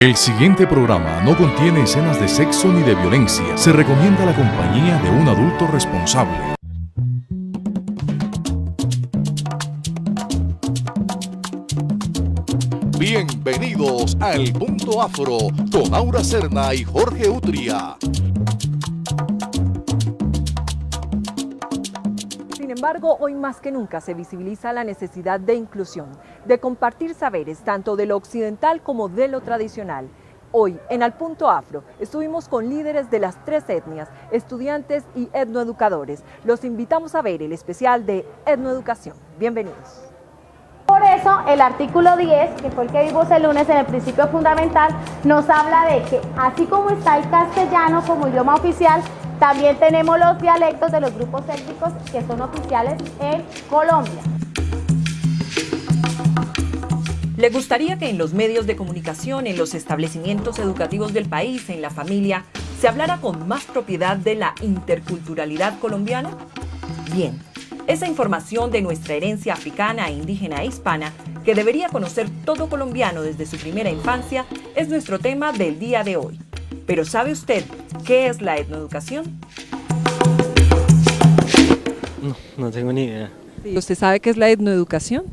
El siguiente programa no contiene escenas de sexo ni de violencia. Se recomienda la compañía de un adulto responsable. Bienvenidos a El Punto Afro con Aura Serna y Jorge Utria. Sin embargo, hoy más que nunca se visibiliza la necesidad de inclusión, de compartir saberes tanto de lo occidental como de lo tradicional. Hoy, en Al Punto Afro, estuvimos con líderes de las 3 etnias, estudiantes y etnoeducadores. Los invitamos a ver el especial de etnoeducación. Bienvenidos. Por eso, el artículo 10, que fue el que vimos el lunes en el principio fundamental, nos habla de que así como está el castellano como idioma oficial, también tenemos los dialectos de los grupos étnicos que son oficiales en Colombia. ¿Le gustaría que en los medios de comunicación, en los establecimientos educativos del país, en la familia, se hablara con más propiedad de la interculturalidad colombiana? Bien, esa información de nuestra herencia africana, indígena e hispana, que debería conocer todo colombiano desde su primera infancia, es nuestro tema del día de hoy. Pero ¿sabe usted qué es la etnoeducación? No tengo ni idea. ¿Usted sabe qué es la etnoeducación?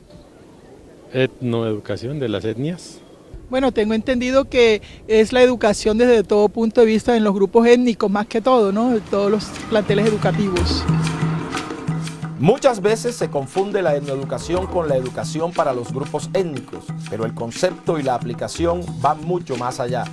Etnoeducación de las etnias. Bueno, tengo entendido que es la educación desde todo punto de vista en los grupos étnicos, más que todo, ¿no? Todos los planteles educativos. Muchas veces se confunde la etnoeducación con la educación para los grupos étnicos, pero el concepto y la aplicación van mucho más allá.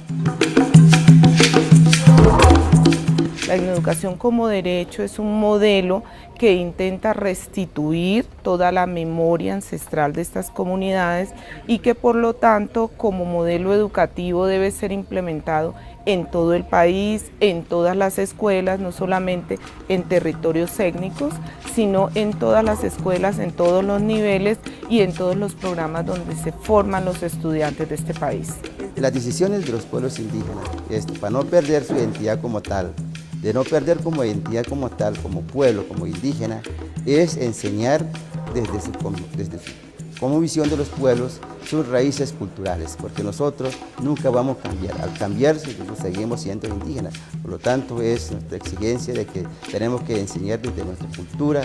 La etnoeducación como derecho es un modelo que intenta restituir toda la memoria ancestral de estas comunidades y que por lo tanto como modelo educativo debe ser implementado en todo el país, en todas las escuelas, no solamente en territorios étnicos, sino en todas las escuelas, en todos los niveles y en todos los programas donde se forman los estudiantes de este país. Las decisiones de los pueblos indígenas, para no perder su identidad como tal, de no perder como identidad como tal, como pueblo, como indígena, es enseñar desde su como visión de los pueblos sus raíces culturales, porque nosotros nunca vamos a cambiar. Al cambiar, seguimos siendo indígenas. Por lo tanto, es nuestra exigencia de que tenemos que enseñar desde nuestra cultura,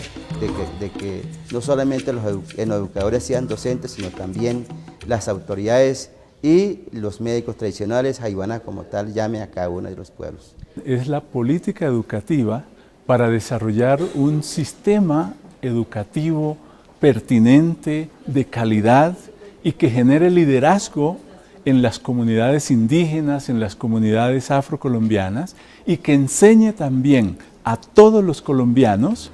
de que no solamente los educadores sean docentes, sino también las autoridades y los médicos tradicionales, Haibana como tal, llame a cada uno de los pueblos. Es la política educativa para desarrollar un sistema educativo pertinente, de calidad y que genere liderazgo en las comunidades indígenas, en las comunidades afrocolombianas y que enseñe también a todos los colombianos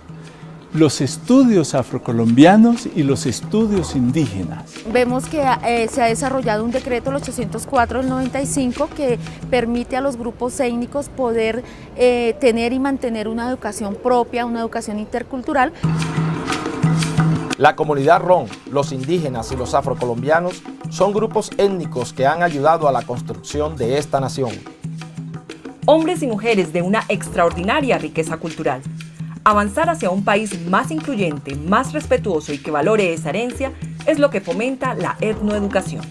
los estudios afrocolombianos y los estudios indígenas. Vemos que se ha desarrollado un decreto, el 804 del 95, que permite a los grupos étnicos poder tener y mantener una educación propia, una educación intercultural. La comunidad ron, los indígenas y los afrocolombianos son grupos étnicos que han ayudado a la construcción de esta nación. Hombres y mujeres de una extraordinaria riqueza cultural. Avanzar hacia un país más incluyente, más respetuoso y que valore esa herencia es lo que fomenta la etnoeducación.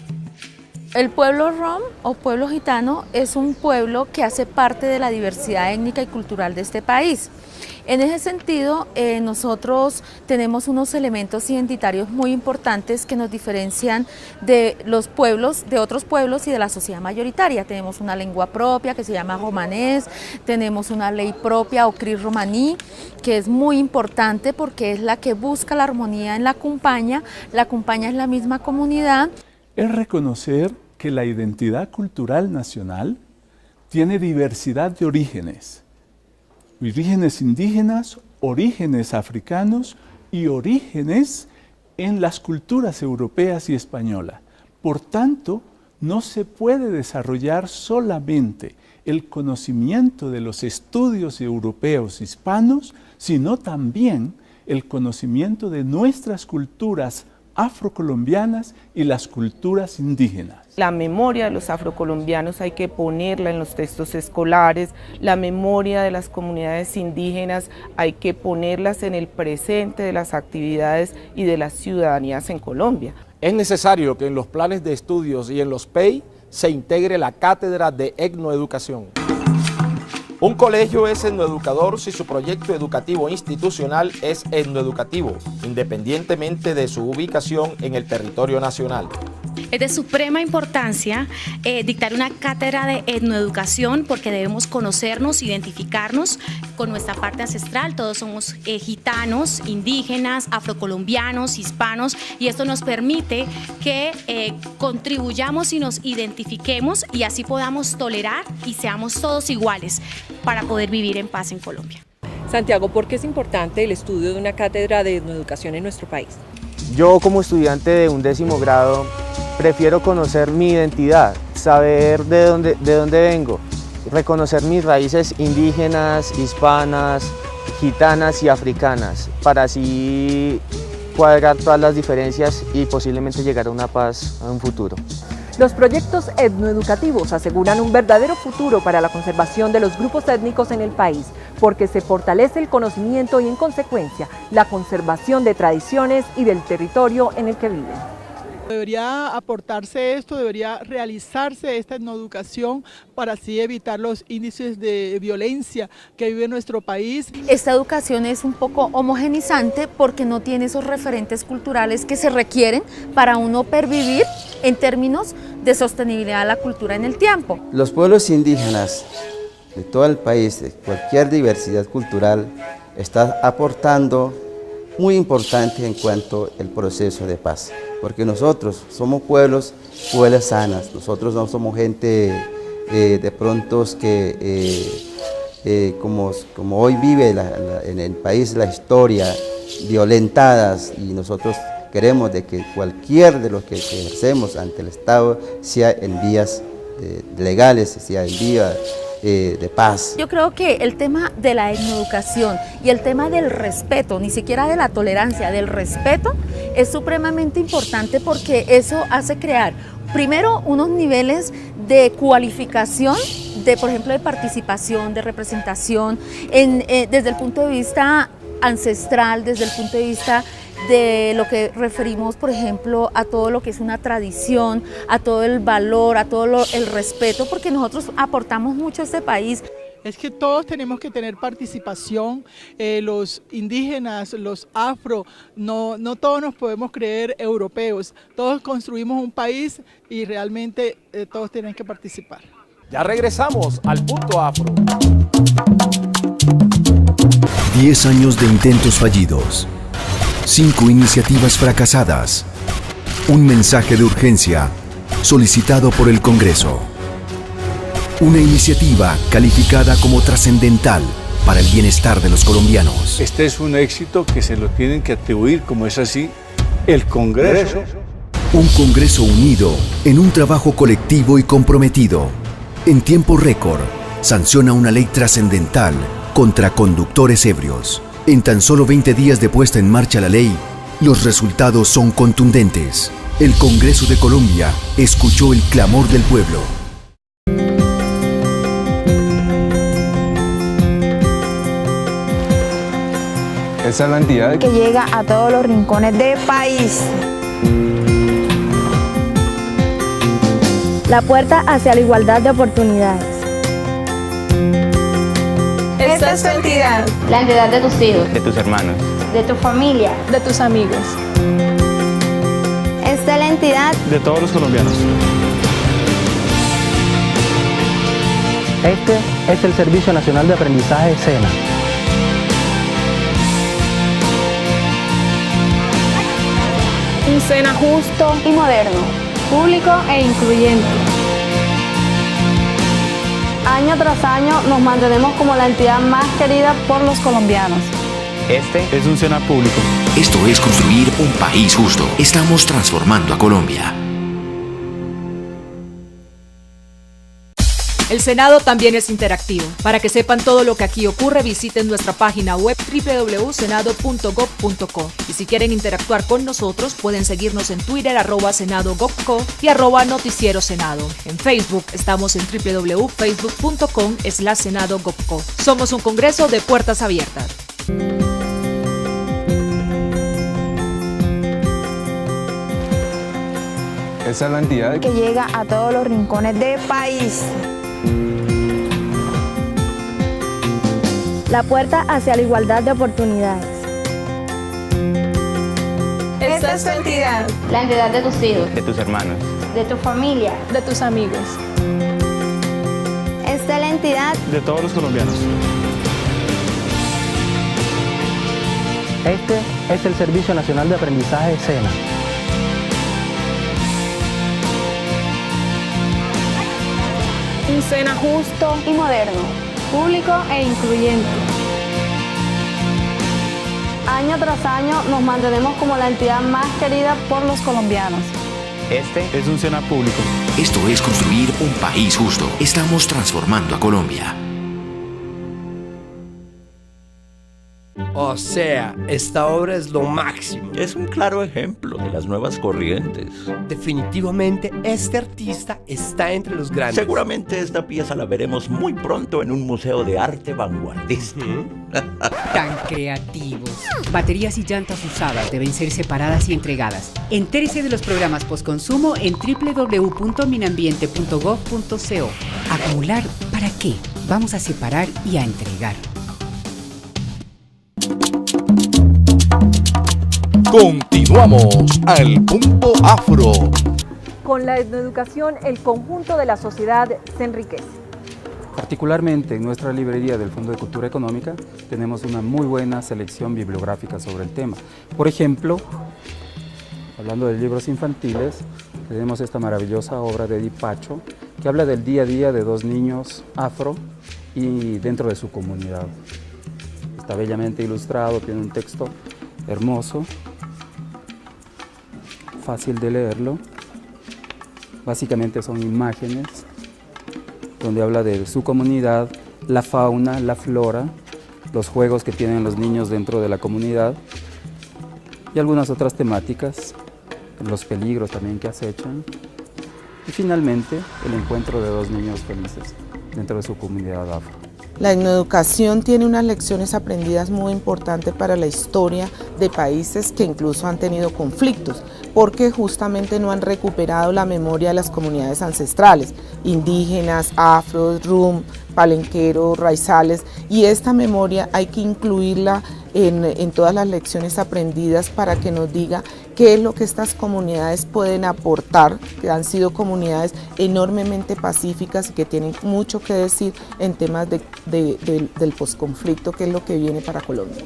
El pueblo rom o pueblo gitano es un pueblo que hace parte de la diversidad étnica y cultural de este país. En ese sentido, nosotros tenemos unos elementos identitarios muy importantes que nos diferencian de los pueblos, de otros pueblos y de la sociedad mayoritaria. Tenemos una lengua propia que se llama romanés, tenemos una ley propia o cri romaní, que es muy importante porque es la que busca la armonía en la cumpaña. La cumpaña es la misma comunidad. Es reconocer que la identidad cultural nacional tiene diversidad de orígenes indígenas, orígenes africanos y orígenes en las culturas europeas y españolas. Por tanto, no se puede desarrollar solamente el conocimiento de los estudios europeos hispanos, sino también el conocimiento de nuestras culturas afrocolombianas y las culturas indígenas. La memoria de los afrocolombianos hay que ponerla en los textos escolares, la memoria de las comunidades indígenas hay que ponerlas en el presente de las actividades y de las ciudadanías en Colombia. Es necesario que en los planes de estudios y en los PEI se integre la cátedra de etnoeducación. Un colegio es etnoeducador si su proyecto educativo institucional es etnoeducativo, independientemente de su ubicación en el territorio nacional. Es de suprema importancia dictar una cátedra de etnoeducación porque debemos conocernos, identificarnos con nuestra parte ancestral. Todos somos gitanos, indígenas, afrocolombianos, hispanos, y esto nos permite que contribuyamos y nos identifiquemos y así podamos tolerar y seamos todos iguales para poder vivir en paz en Colombia. Santiago, ¿por qué es importante el estudio de una cátedra de etnoeducación en nuestro país? Yo, como estudiante de 11º grado, prefiero conocer mi identidad, saber de dónde vengo, reconocer mis raíces indígenas, hispanas, gitanas y africanas, para así cuadrar todas las diferencias y posiblemente llegar a una paz en un futuro. Los proyectos etnoeducativos aseguran un verdadero futuro para la conservación de los grupos étnicos en el país, porque se fortalece el conocimiento y, en consecuencia, la conservación de tradiciones y del territorio en el que viven. Debería aportarse esto, debería realizarse esta etnoeducación para así evitar los índices de violencia que vive nuestro país. Esta educación es un poco homogenizante porque no tiene esos referentes culturales que se requieren para uno pervivir en términos de sostenibilidad de la cultura en el tiempo. Los pueblos indígenas de todo el país, de cualquier diversidad cultural, están aportando muy importante en cuanto al proceso de paz, porque nosotros somos pueblos sanas, nosotros no somos gente de pronto que como hoy vive en el país la historia, violentadas, y nosotros queremos de que cualquier de los que ejercemos ante el Estado sea en vías legales, sea en vías de paz. Yo creo que el tema de la etnoeducación y el tema del respeto, ni siquiera de la tolerancia, del respeto, es supremamente importante porque eso hace crear, primero, unos niveles de cualificación, por ejemplo, de participación, de representación, desde el punto de vista ancestral, desde el punto de vista de lo que referimos, por ejemplo, a todo lo que es una tradición, a todo el valor, a todo el respeto, porque nosotros aportamos mucho a este país. Es que todos tenemos que tener participación, los indígenas, los afro, no todos nos podemos creer europeos, todos construimos un país y realmente todos tienen que participar. Ya regresamos al Punto Afro. 10 años de intentos fallidos. 5 iniciativas fracasadas. Un mensaje de urgencia solicitado por el Congreso. Una iniciativa calificada como trascendental para el bienestar de los colombianos. Este es un éxito que se lo tienen que atribuir, como es así, el Congreso. Un Congreso unido en un trabajo colectivo y comprometido. En tiempo récord, sanciona una ley trascendental contra conductores ebrios. En tan solo 20 días de puesta en marcha la ley, los resultados son contundentes. El Congreso de Colombia escuchó el clamor del pueblo. Esa es la entidad que llega a todos los rincones del país. La puerta hacia la igualdad de oportunidades. Esta es tu entidad. La entidad de tus hijos. De tus hermanos. De tu familia. De tus amigos. Esta es la entidad de todos los colombianos. Este es el Servicio Nacional de Aprendizaje SENA. Un SENA justo y moderno, público e incluyente. Año tras año nos mantenemos como la entidad más querida por los colombianos. Este es un SENA público. Esto es construir un país justo. Estamos transformando a Colombia. El Senado también es interactivo. Para que sepan todo lo que aquí ocurre, visiten nuestra página web www.senado.gov.co. Y si quieren interactuar con nosotros, pueden seguirnos en Twitter @senado.gov.co y @noticiero senado. En Facebook estamos en www.facebook.com/senado.gov.co. Somos un congreso de puertas abiertas. Esa es la entidad que llega a todos los rincones del país. La puerta hacia la igualdad de oportunidades. Esta es tu entidad. La entidad de tus hijos, de tus hermanos, de tu familia, De tus amigos. Esta es la entidad de todos los colombianos. Este es el Servicio Nacional de Aprendizaje SENA. un SENA justo y moderno, público e incluyente. Año tras año nos mantenemos como la entidad más querida por los colombianos. Este es un SENA público. Esto es construir un país justo. Estamos transformando a Colombia. O sea, esta obra es lo máximo. Es un claro ejemplo de las nuevas corrientes. Definitivamente este artista está entre los grandes. Seguramente esta pieza la veremos muy pronto en un museo de arte vanguardista. Tan creativos. Baterías y llantas usadas deben ser separadas y entregadas. Entérese de los programas postconsumo en www.minambiente.gov.co. ¿Acumular para qué? Vamos a separar y a entregar. Continuamos al Punto Afro. Con la etnoeducación, el conjunto de la sociedad se enriquece. Particularmente en nuestra librería del Fondo de Cultura Económica tenemos una muy buena selección bibliográfica sobre el tema. Por ejemplo, hablando de libros infantiles, tenemos esta maravillosa obra de Edith Pacho que habla del día a día de dos niños afro y dentro de su comunidad. Está bellamente ilustrado, tiene un texto hermoso, fácil de leerlo. Básicamente son imágenes donde habla de su comunidad, la fauna, la flora, los juegos que tienen los niños dentro de la comunidad y algunas otras temáticas, los peligros también que acechan y finalmente el encuentro de dos niños felices dentro de su comunidad afro. La etnoeducación tiene unas lecciones aprendidas muy importantes para la historia de países que incluso han tenido conflictos, porque justamente no han recuperado la memoria de las comunidades ancestrales, indígenas, afros, rum, palenqueros, raizales, y esta memoria hay que incluirla en todas las lecciones aprendidas para que nos diga qué es lo que estas comunidades pueden aportar, que han sido comunidades enormemente pacíficas y que tienen mucho que decir en temas del posconflicto, que es lo que viene para Colombia.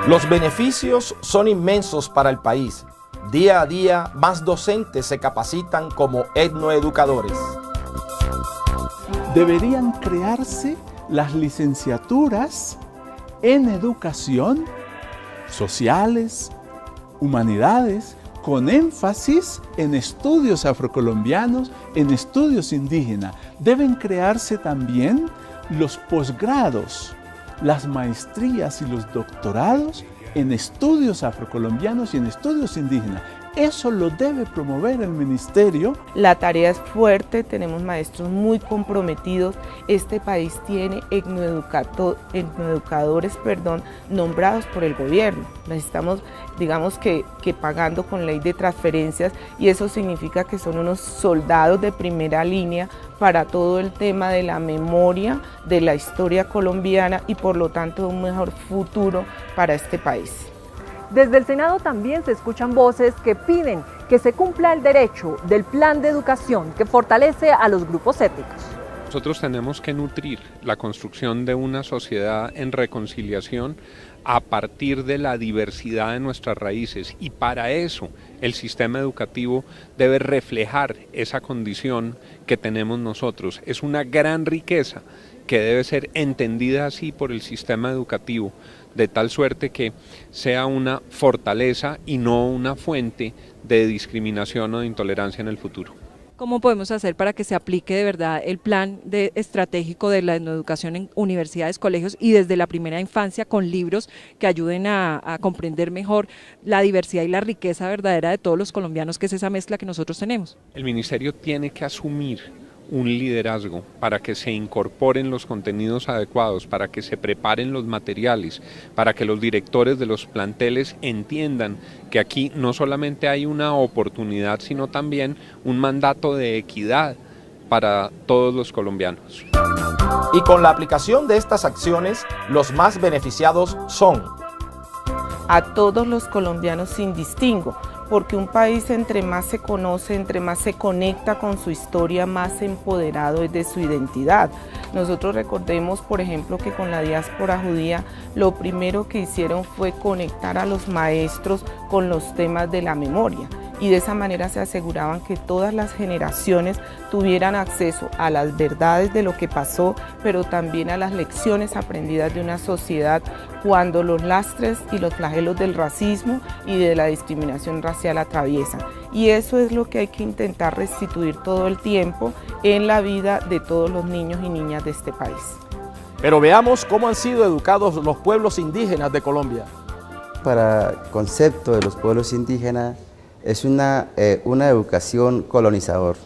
Los beneficios son inmensos para el país. Día a día, más docentes se capacitan como etnoeducadores. Deberían crearse las licenciaturas en educación, sociales, humanidades, con énfasis en estudios afrocolombianos, en estudios indígenas. Deben crearse también los posgrados, las maestrías y los doctorados en estudios afrocolombianos y en estudios indígenas. Eso lo debe promover el ministerio. La tarea es fuerte, tenemos maestros muy comprometidos. Este país tiene etnoeducadores nombrados por el gobierno. Estamos, digamos que pagando con ley de transferencias y eso significa que son unos soldados de primera línea para todo el tema de la memoria, de la historia colombiana y por lo tanto un mejor futuro para este país. Desde el Senado también se escuchan voces que piden que se cumpla el derecho del plan de educación que fortalece a los grupos étnicos. Nosotros tenemos que nutrir la construcción de una sociedad en reconciliación a partir de la diversidad de nuestras raíces y para eso el sistema educativo debe reflejar esa condición que tenemos nosotros. Es una gran riqueza que debe ser entendida así por el sistema educativo, de tal suerte que sea una fortaleza y no una fuente de discriminación o de intolerancia en el futuro. ¿Cómo podemos hacer para que se aplique de verdad el plan estratégico de la etnoeducación en universidades, colegios y desde la primera infancia con libros que ayuden a comprender mejor la diversidad y la riqueza verdadera de todos los colombianos, que es esa mezcla que nosotros tenemos? El ministerio tiene que asumir un liderazgo para que se incorporen los contenidos adecuados, para que se preparen los materiales, para que los directores de los planteles entiendan que aquí no solamente hay una oportunidad, sino también un mandato de equidad para todos los colombianos. Y con la aplicación de estas acciones, los más beneficiados son a todos los colombianos sin distingo, porque un país entre más se conoce, entre más se conecta con su historia, más empoderado es de su identidad. Nosotros recordemos, por ejemplo, que con la diáspora judía lo primero que hicieron fue conectar a los maestros con los temas de la memoria, y de esa manera se aseguraban que todas las generaciones tuvieran acceso a las verdades de lo que pasó, pero también a las lecciones aprendidas de una sociedad cuando los lastres y los flagelos del racismo y de la discriminación racial atraviesan. Y eso es lo que hay que intentar restituir todo el tiempo en la vida de todos los niños y niñas de este país. Pero veamos cómo han sido educados los pueblos indígenas de Colombia. Para el concepto de los pueblos indígenas, es una educación colonizador,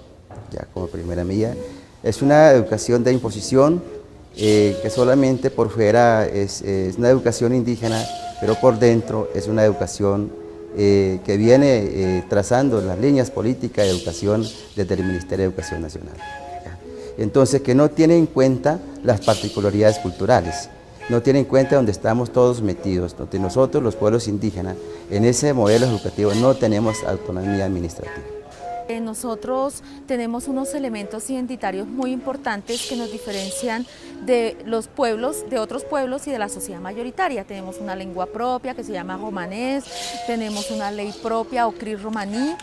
ya como primera medida. Es una educación de imposición que solamente por fuera es una educación indígena, pero por dentro es una educación que viene trazando las líneas políticas de educación desde el Ministerio de Educación Nacional. Entonces, que no tiene en cuenta las particularidades culturales, no tiene en cuenta donde estamos todos metidos, donde nosotros, los pueblos indígenas, en ese modelo educativo no tenemos autonomía administrativa. Nosotros tenemos unos elementos identitarios muy importantes que nos diferencian de los pueblos, de otros pueblos y de la sociedad mayoritaria. Tenemos una lengua propia que se llama romanés, tenemos una ley propia o cri romaní.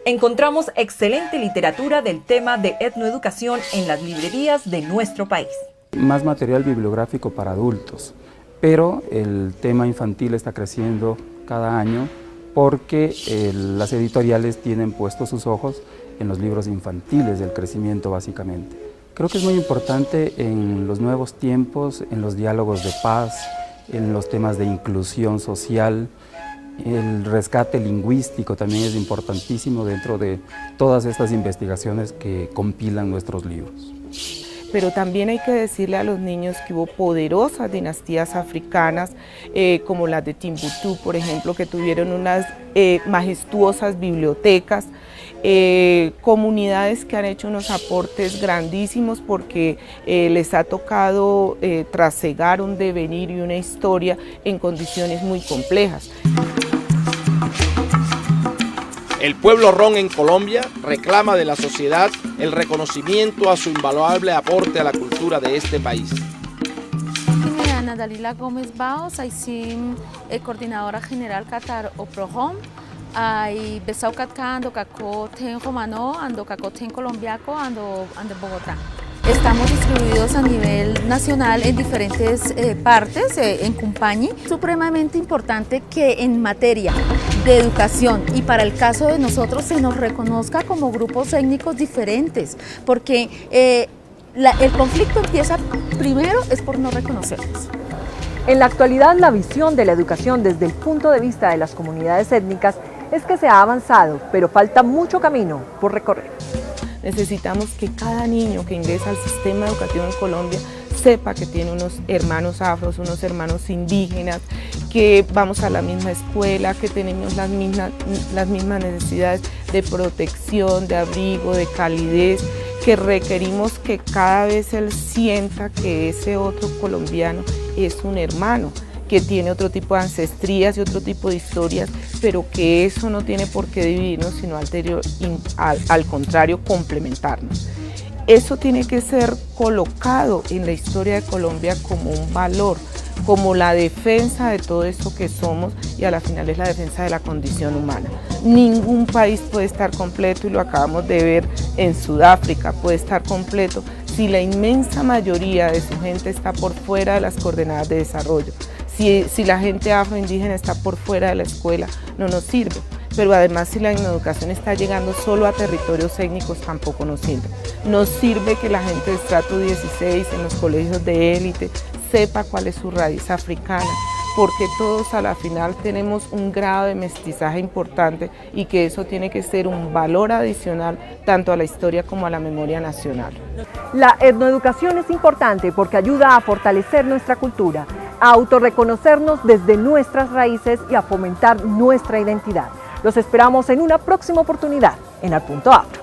Encontramos excelente literatura del tema de etnoeducación en las librerías de nuestro país. Más material bibliográfico para adultos, pero el tema infantil está creciendo cada año porque las editoriales tienen puestos sus ojos en los libros infantiles del crecimiento básicamente. Creo que es muy importante en los nuevos tiempos, en los diálogos de paz, en los temas de inclusión social, el rescate lingüístico también es importantísimo dentro de todas estas investigaciones que compilan nuestros libros. Pero también hay que decirle a los niños que hubo poderosas dinastías africanas, como las de Timbuktu, por ejemplo, que tuvieron unas majestuosas bibliotecas, comunidades que han hecho unos aportes grandísimos porque les ha tocado trasegar un devenir y una historia en condiciones muy complejas. El pueblo ron en Colombia reclama de la sociedad el reconocimiento a su invaluable aporte a la cultura de este país. Ana Dalila Gómez Baos, soy coordinadora general Qatar o ProHome. Hay Besau Katka, ando Caco Ten Romano, ando Caco Ten Colombiaco, ando Bogotá. Estamos distribuidos a nivel nacional en diferentes partes, en Cumpañi. Supremamente importante que en materia de educación y para el caso de nosotros se nos reconozca como grupos étnicos diferentes, porque el conflicto empieza primero es por no reconocernos. En la actualidad, la visión de la educación desde el punto de vista de las comunidades étnicas es que se ha avanzado, pero falta mucho camino por recorrer. Necesitamos que cada niño que ingresa al sistema educativo en Colombia sepa que tiene unos hermanos afros, unos hermanos indígenas, que vamos a la misma escuela, que tenemos las mismas necesidades de protección, de abrigo, de calidez, que requerimos que cada vez él sienta que ese otro colombiano es un hermano, que tiene otro tipo de ancestrías y otro tipo de historias, pero que eso no tiene por qué dividirnos, sino al contrario, complementarnos. Eso tiene que ser colocado en la historia de Colombia como un valor, como la defensa de todo eso que somos y a la final es la defensa de la condición humana. Ningún país puede estar completo, y lo acabamos de ver en Sudáfrica, puede estar completo si la inmensa mayoría de su gente está por fuera de las coordenadas de desarrollo. Si la gente afroindígena está por fuera de la escuela, no nos sirve. Pero además, si la educación está llegando solo a territorios étnicos, tampoco nos sirve. Nos sirve que la gente de estrato 16 en los colegios de élite sepa cuál es su raíz africana, porque todos a la final tenemos un grado de mestizaje importante y que eso tiene que ser un valor adicional tanto a la historia como a la memoria nacional. La etnoeducación es importante porque ayuda a fortalecer nuestra cultura, a autorreconocernos desde nuestras raíces y a fomentar nuestra identidad. Los esperamos en una próxima oportunidad en Al Punto Afro.